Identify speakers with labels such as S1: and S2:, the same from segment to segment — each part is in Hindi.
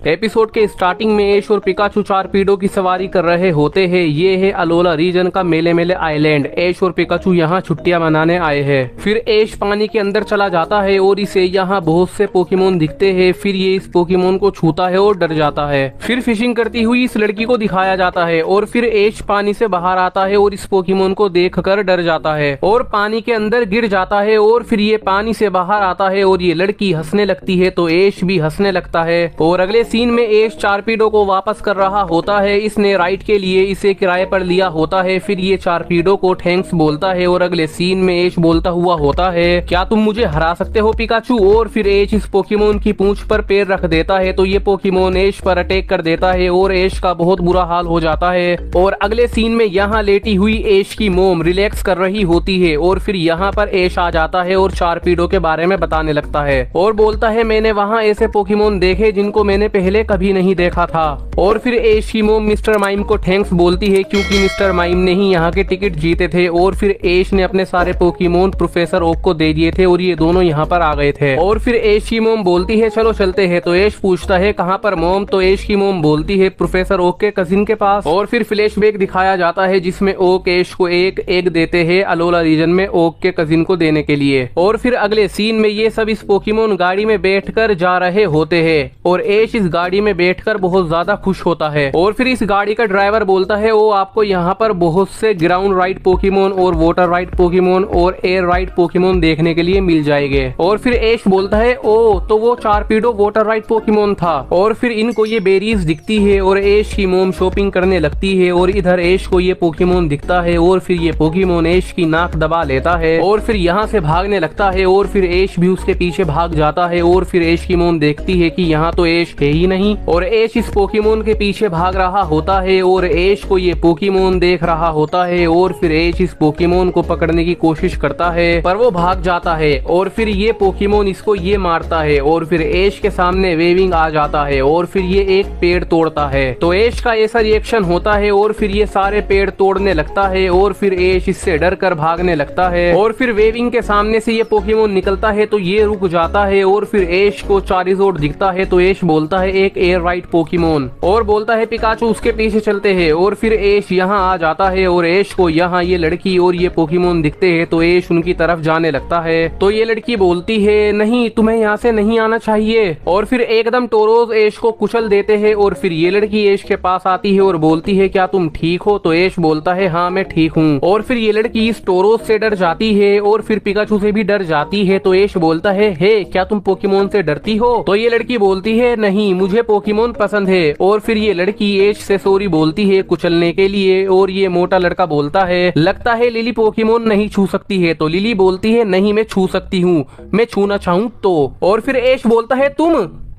S1: एपिसोड के स्टार्टिंग में ऐश और पिकाचू चारपीडो की सवारी कर रहे होते हैं। ये है अलोला रीजन का मेले मेले आइलैंड। ऐश और पिकाचू यहाँ छुट्टियां मनाने आए हैं। फिर ऐश पानी के अंदर चला जाता है और इसे यहाँ बहुत से पोकेमोन दिखते हैं। फिर ये इस पोकेमोन को छूता है और डर जाता है। फिर फिशिंग करती हुई इस लड़की को दिखाया जाता है और फिर ऐश पानी से बाहर आता है और इस पोकेमोन को देखकर डर जाता है और पानी के अंदर गिर जाता है। और फिर ये पानी से बाहर आता है और ये लड़की हंसने लगती है तो ऐश भी हंसने लगता है। और अगले सीन में ऐश चारपीडो को वापस कर रहा होता है। इसने राइड के लिए इसे किराए पर लिया होता है। फिर ये चारपीडो को थैंक्स बोलता है और अगले सीन में ऐश बोलता हुआ होता है, क्या तुम मुझे हरा सकते हो पिकाचू। और फिर ऐश इस पोकेमोन की पूंछ पर पैर रख देता है तो ये पोकेमोन ऐश पर अटैक कर देता है और ऐश का बहुत बुरा हाल हो जाता है। और अगले सीन में यहाँ लेटी हुई ऐश की मोम रिलैक्स कर रही होती है और फिर यहाँ पर ऐश आ जाता है और चारपीडो के बारे में बताने लगता है और बोलता है, मैंने वहाँ ऐसे पोकेमोन देखे जिनको मैंने पहले कभी नहीं देखा था। और फिर ऐश की मोम मिस्टर माइम को थैंक्स बोलती है क्योंकि मिस्टर माइम ने ही यहाँ के टिकट जीते थे। और फिर ऐश ने अपने सारे पोकेमोन प्रोफेसर ओक को दे दिए थे और ये दोनों यहाँ पर आ गए थे। और फिर ऐश की मोम बोलती है, चलो चलते हैं। तो ऐश पूछता है, कहाँ पर मोम। तो ऐश की मोम बोलती है, प्रोफेसर ओक के कजिन के पास। और फिर फ्लैशबैक दिखाया जाता है जिसमें ओक ऐश को एक एग देते हैं अलोला रीजन में ओक के कजिन को देने के लिए। और फिर अगले सीन में ये सब इस पोकेमोन गाड़ी में बैठकर जा रहे होते हैं और ऐश इस गाड़ी में बैठकर बहुत ज्यादा खुश होता है। और फिर इस गाड़ी का ड्राइवर बोलता है, वो आपको यहाँ पर बहुत से ग्राउंड राइड पोकेमोन और वाटर राइड पोकेमोन और एयर राइड पोकेमोन देखने के लिए मिल जाएंगे। और फिर ऐश बोलता है, ओ तो वो चारपीडो वाटर राइड पोकेमोन था। और फिर इनको ये बेरीज दिखती है और ऐश की मोम शॉपिंग करने लगती है और इधर ऐश को ये पोकेमोन दिखता है और फिर ये पोकेमोन ऐश की नाक दबा लेता है और फिर यहाँ से भागने लगता है। और फिर ऐश भी उसके पीछे भाग जाता है और फिर ऐश की मोम देखती है कि यहाँ तो ऐश है ही नहीं और ऐश इस पोकेमोन के पीछे भाग रहा होता है और ऐश को ये पोकेमोन देख रहा होता है। और फिर ऐश इस पोकेमोन को पकड़ने की कोशिश करता है पर वो भाग जाता है और फिर ये पोकेमोन इसको ये मारता है और फिर ऐश के सामने वेविंग आ जाता है और फिर ये एक पेड़ तोड़ता है। तो ऐश का ऐसा रिएक्शन होता है और फिर ये सारे पेड़ तोड़ने लगता है और फिर ऐश इससे डर कर भागने लगता है। और फिर वेविंग के सामने से ये पोकेमोन निकलता है तो ये रुक जाता है और फिर ऐश को चारिजोर्ड दिखता है तो ऐश बोलता है, एक एयर राइड पोकेमोन। और बोलता है, पिकाचू उसके पीछे चलते हैं। और फिर ऐश यहाँ आ जाता है और ऐश को यहाँ ये लड़की और ये पोकेमोन दिखते हैं तो ऐश उनकी तरफ जाने लगता है। तो ये लड़की बोलती है, नहीं तुम्हें यहाँ से नहीं आना चाहिए। और फिर एकदम टोरोज ऐश को कुचल देते हैं और फिर ये लड़की ऐश के पास आती है और बोलती है, क्या तुम ठीक हो। तो ऐश बोलता है, हाँ मैं ठीक हूँ। और फिर ये लड़की इस टोरोज से डर जाती है और फिर पिकाचू से भी डर जाती है तो ऐश बोलता है, हे क्या तुम पोकेमोन से डरती हो। तो ये लड़की बोलती है, नहीं मुझे पोकेमोन पसंद है। और फिर ये लड़की ऐश से सॉरी बोलती है कुचलने के लिए और ये मोटा लड़का बोलता है, लगता है लिली पोकेमोन नहीं छू सकती है। तो लिली बोलती है, नहीं मैं छू सकती हूँ, मैं छूना चाहूँ तो। और फिर ऐश बोलता है,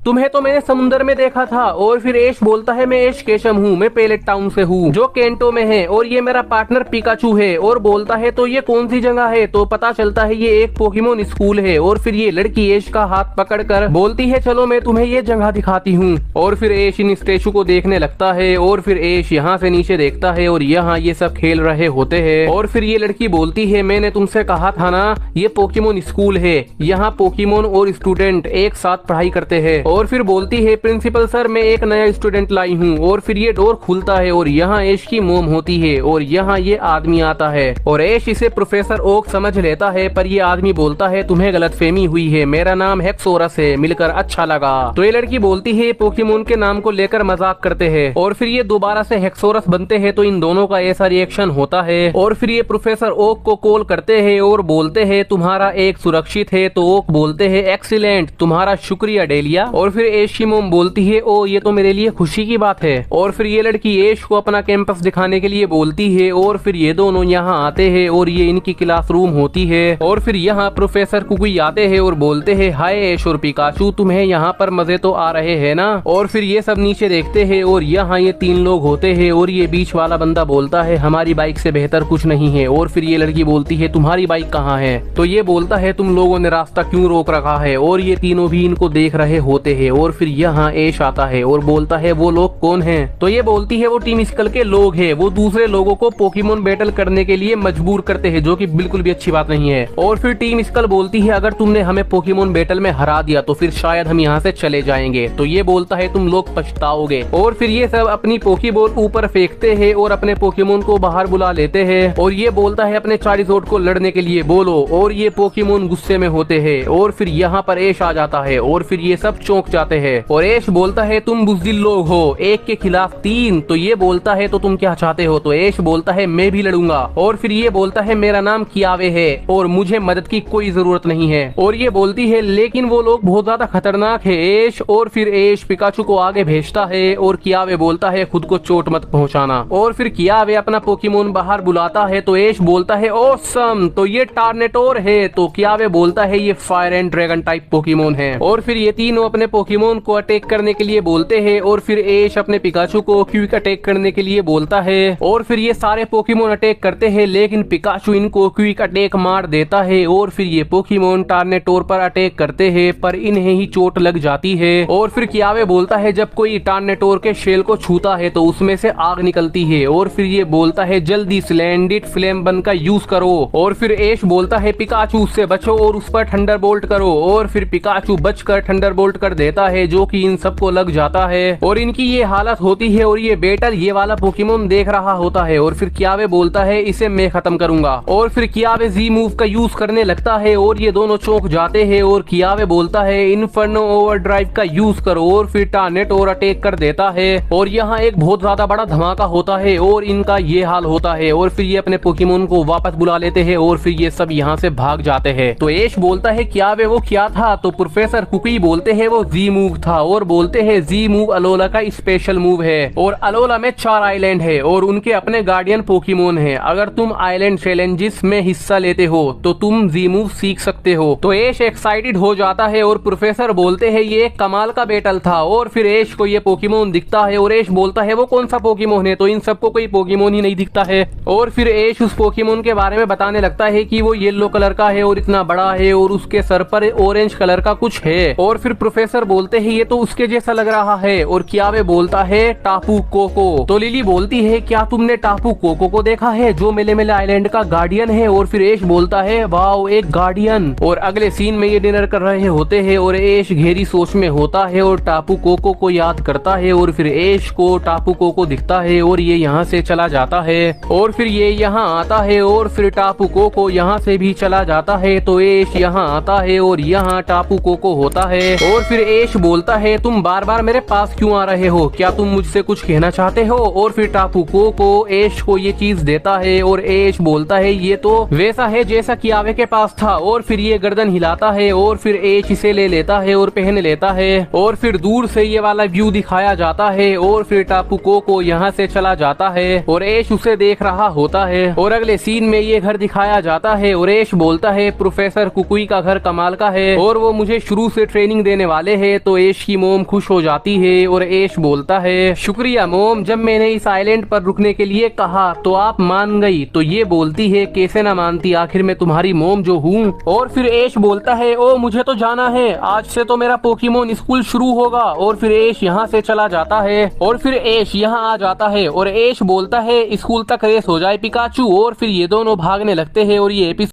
S1: तुम्हें तो मैंने समुद्र में देखा था। और फिर ऐश बोलता है, मैं ऐश केशम हूँ, मैं पेलेट टाउन से हूँ जो केंटो में है और ये मेरा पार्टनर पिकाचू है। और बोलता है, तो ये कौन सी जगह है। तो पता चलता है ये एक पोकेमोन स्कूल है। और फिर ये लड़की ऐश का हाथ पकड़कर बोलती है, चलो मैं तुम्हें ये जगह दिखाती हूँ। और फिर ऐश इन स्टेचू को देखने लगता है और फिर ऐश यहाँ से नीचे देखता है और यहाँ ये सब खेल रहे होते हैं। और फिर ये लड़की बोलती है, मैंने तुमसे कहा था ना ये पोकेमोन स्कूल है, यहाँ पोकेमोन और स्टूडेंट एक साथ पढ़ाई करते हैं। और फिर बोलती है, प्रिंसिपल सर मैं एक नया स्टूडेंट लाई हूँ। और फिर ये डोर खुलता है और यहाँ ऐश की मोम होती है और यहाँ ये आदमी आता है और ऐश इसे प्रोफेसर ओक समझ लेता है पर ये आदमी बोलता है, तुम्हें गलतफहमी हुई है, मेरा नाम हेक्सोरस है, मिलकर अच्छा लगा। तो ये लड़की बोलती है, पोकेमोन के नाम को लेकर मजाक करते हैं। और फिर ये दोबारा से हेक्सोरस बनते हैं तो इन दोनों का ऐसा रिएक्शन होता है। और फिर ये प्रोफेसर ओक को कॉल करते हैं और बोलते हैं, तुम्हारा एक सुरक्षित है। तो ओक बोलते हैं, एक्सीलेंट, तुम्हारा शुक्रिया डेलिया। और फिर ऐश की मोम बोलती है, ओ ये तो मेरे लिए खुशी की बात है। और फिर ये लड़की ऐश को अपना कैंपस दिखाने के लिए बोलती है और फिर ये दोनों यहाँ आते हैं और ये इनकी क्लासरूम होती है। और फिर यहाँ प्रोफेसर कुकुई आते हैं और बोलते हैं, हाय ऐश और पिकाचू, तुम्हें यहाँ पर मजे तो आ रहे हैं ना। और फिर ये सब नीचे देखते हैं और यहाँ ये 3 लोग होते हैं और ये बीच वाला बंदा बोलता है, हमारी बाइक से बेहतर कुछ नहीं है। और फिर ये लड़की बोलती है, तुम्हारी बाइक कहाँ है। तो ये बोलता है, तुम लोगों ने रास्ता क्यों रोक रखा है। और ये तीनों भी इनको देख रहे होते होते हैं। और फिर यहाँ एश आता है और बोलता है वो लोग कौन हैं? तो ये बोलती है वो टीम स्कल के लोग हैं, वो दूसरे लोगों को पोकेमोन बैटल करने के लिए मजबूर करते हैं, जो कि बिल्कुल भी अच्छी बात नहीं है। और फिर टीम स्कल बोलती है अगर तुमने हमें पोकेमोन बैटल में हरा दिया तो फिर शायद हम यहाँ से चले जाएंगे। तो ये बोलता है तुम लोग पछताओगे। और फिर ये सब अपनी पोकेबॉल ऊपर फेंकते हैं और अपने पोकेमोन को बाहर बुला लेते हैं। और ये बोलता है अपने चारिज़ोर्ड को लड़ने के लिए बोलो। और ये पोकेमोन गुस्से में होते हैं। और फिर यहाँ पर एश आ जाता है और फिर ये सब चौंक जाते हैं। और एश बोलता है तुम बुज़दिल लोग हो, एक के खिलाफ 3। तो ये बोलता है तो तुम क्या चाहते हो? तो एश बोलता है मैं भी लड़ूंगा। और फिर ये बोलता है मेरा नाम कियावे है और मुझे मदद की कोई जरूरत नहीं है। और ये बोलती है लेकिन वो लोग बहुत ज्यादा खतरनाक है एश। और फिर एश पिकाचू को आगे भेजता है और कियावे बोलता है खुद को चोट मत पहुंचाना। और फिर कियावे अपना पोकेमोन बाहर बुलाता है तो एश बोलता है ऑसम, तो ये टार्नेटोर है। तो कियावे बोलता है ये fire and dragon type Pokemon है। और फिर ये तीनों अपने पोकेमोन को अटैक करने के लिए बोलते हैं। और फिर एश अपने पिकाचू को क्विक अटैक करने के लिए बोलता है। और फिर ये सारे पोकेमोन अटैक करते हैं लेकिन पिकाचू इनको क्विक अटैक मार देता है। और फिर ये पोकेमोन टार्नेटोर पर अटैक करते हैं पर इन्हें ही चोट लग जाती है। और फिर कियावे बोलता है जब कोई टार्नेटोर के शेल को छूता है तो उसमें से आग निकलती है। और फिर ये बोलता है जल्दी स्लैंडिड फ्लेम बन का यूज करो। और फिर एश बोलता है पिकाचू उससे बचो और उस पर थंडरबोल्ट करो। और फिर पिकाचू बचकर थंडरबोल्ट कर देता है जो कि इन सबको लग जाता है। और इनकी ये हालत होती है और ये बेटर ये वाला पोकेमोन देख रहा होता है। और फिर कियावे बोलता है इसे मैं खत्म करूंगा। और फिर कियावे जी मूव का यूज करने लगता है और ये दोनों चौंक जाते हैं। और कियावे बोलता है इन्फर्नो ओवरड्राइव का यूज करो। और फिर टार्नेटोर अटैक कर देता है और यहाँ एक बहुत ज्यादा बड़ा धमाका होता है और इनका ये हाल होता है। और फिर ये अपने पोकेमोन को वापस बुला लेते हैं और फिर ये सब यहाँ से भाग जाते हैं। तो एश बोलता है कियावे वो क्या था? तो प्रोफेसर कुकी बोलते हैं वो जी मूव था। और बोलते हैं जी मूव अलोला का स्पेशल मूव है और अलोला में 4 आइलैंड है और उनके अपने गार्डियन पोकेमोन है। अगर तुम आइलैंड चैलेंजेस में हिस्सा लेते हो तो तुम जी मूव सीख सकते हो। तो एश एक्साइटेड हो जाता है और प्रोफेसर बोलते हैं ये एक कमाल का बैटल था। और फिर एश को ये पोकेमोन दिखता है और एश बोलता है वो कौन सा पोकेमोन है? तो इन सबको कोई पोकेमोन ही नहीं दिखता है। और फिर एश उस पोकेमोन के बारे में बताने लगता है कि वो येलो कलर का है और इतना बड़ा है और उसके सर पर ऑरेंज कलर का कुछ है। और फिर प्रोफेसर बोलते हैं ये तो उसके जैसा लग रहा है। और कियावे बोलता है टापू कोको। तो लिली बोलती है क्या तुमने टापू कोको को देखा है जो मेले आइलैंड का गार्डियन है? और फिर एश बोलता है वाओ एक गार्डियन। और अगले सीन में ये डिनर कर रहे होते हैं और एश गहरी सोच में होता है और टापू कोको को याद करता है। और फिर एश को टापू कोको दिखता है और ये यहाँ से चला जाता है। और फिर ये यहाँ आता है और फिर टापू कोको यहाँ से भी चला जाता है। तो एश यहाँ आता है और यहाँ टापू कोको होता है। और फिर एश बोलता है तुम बार बार मेरे पास क्यों आ रहे हो? क्या तुम मुझसे कुछ कहना चाहते हो? और फिर टापू कोको एश को ये चीज देता है और एश बोलता है ये तो वैसा है जैसा कियावे के पास था। और फिर ये गर्दन हिलाता है और फिर एश इसे ले लेता है और पहन लेता है। और फिर दूर से ये वाला व्यू दिखाया जाता है और फिर टापू कोको यहाँ से चला जाता है और एश उसे देख रहा होता है। और अगले सीन में ये घर दिखाया जाता है और एश बोलता है प्रोफेसर कुकुई का घर कमाल का है और वो मुझे शुरू से ट्रेनिंग देने वाले हैं। तो एश की मोम खुश हो जाती है और एश बोलता है शुक्रिया मोम, जब मैंने इस आइलैंड पर रुकने के लिए कहा तो आप मान गई। तो ये बोलती है कैसे ना मानती, आखिर मैं तुम्हारी मोम जो हूँ। और फिर एश बोलता है ओ मुझे तो जाना है, आज से तो मेरा पोकेमोन स्कूल शुरू होगा। और फिर एश यहाँ से चला जाता है और फिर एश यहाँ आ जाता है और एश बोलता है स्कूल तक रेस हो जाए पिकाचू। और फिर ये दोनों भागने लगते हैं और ये एपिसोड